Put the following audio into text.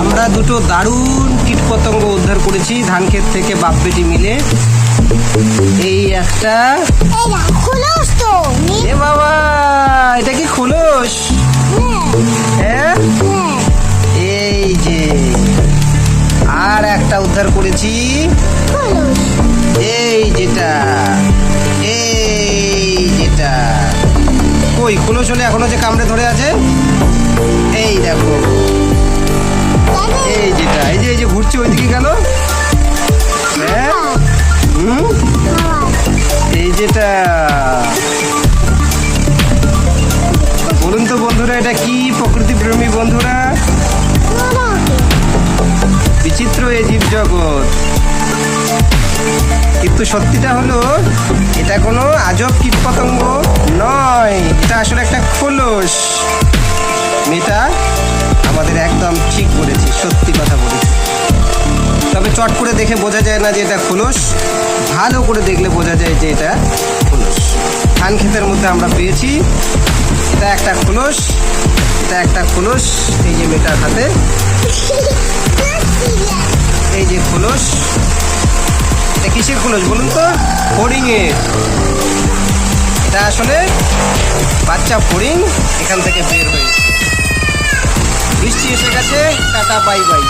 আমরা দুটো দারুণ কীটপতঙ্গ উদ্ধার করেছি ধান ক্ষেত থেকে বাপ বেটি মিলে। এই একটা, এ বাবা এটা কি খোলস? হ্যাঁ, এই যে আর একটা উদ্ধার করেছি, এই যেটা কই খোলস হলে এখনো যে কামড়ে ধরে আছে। এই দেখো, এই যেটা এই যে ঘুরছে ওইদিকে গেল। হ্যাঁ, এই যেটা, বলুন তো বন্ধুরা এটা কি প্রকৃতি প্রেমী বন্ধুরা? বিচিত্র এই জীবজগৎ, কিন্তু সত্যিটা হলো এটা কোনো আজব কীটপতঙ্গ নয়, এটা আসলে একটা খোলস। মেয়েটা আমাদের একদম ঠিক বলেছে, সত্যি কথা বলেছে। তবে চট করে দেখে বোঝা যায় না যে এটা খোলস, ভালো করে দেখলে বোঝা যায় যে এটা খোলস। ধান ক্ষেতের মধ্যে আমরা পেয়েছি, এটা একটা খোলস, এটা একটা খোলস। এই যে মেয়েটার হাতে এই যে খোলস, এটা কিসের খোলস বলুন তো? ফড়িংয়ের। এটা আসলে বাচ্চা ফড়িং এখান থেকে বের হয়েছে। বৃষ্টি এসে গেছে, টাটা বাই বাই।